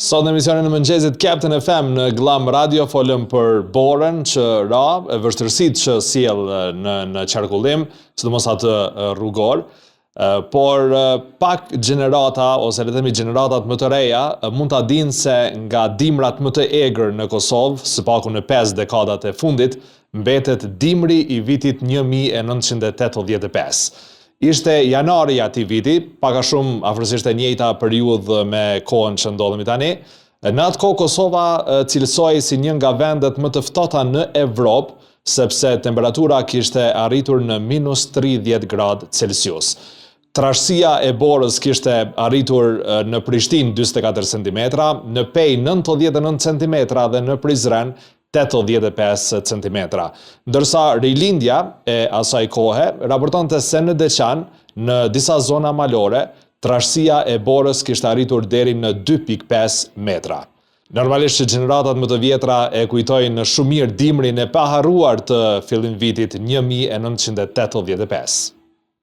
Sot në emisionin e mëngjesit Captain FM në Glam Radio folëm për borën që ra, vështirësitë që sjell në qarkullim, sidomos atë rrugor, por pak gjenerata ose le të themi gjeneratat më të reja mund ta dinë se nga dimrat më të egër në Kosovë, së paku në 5 dekadat e fundit, mbetet dimri i vitit 1985. Ishte janari ati viti, paka shumë afërsisht e njëjta periudhë me kohën që ndodhemi tani. Në atë kohë Kosova cilësoi si një nga vendet më të ftohta në Evropë, sepse temperatura kishte arritur në -30 gradë Celsius. Trashësia e borës kishte arritur në Prishtinë 44 cm, në Pej 99 cm dhe në Prizren 85 cm. Ndërsa rilindja e asaj kohe raportonte se në Deçan, në disa zona malore, trashësia e borës kishte arritur deri në 2.5 metra. Normalisht që gjeneratat më të vjetra e kujtojnë shumë mirë dimrin e paharruar të fillim vitit 1985.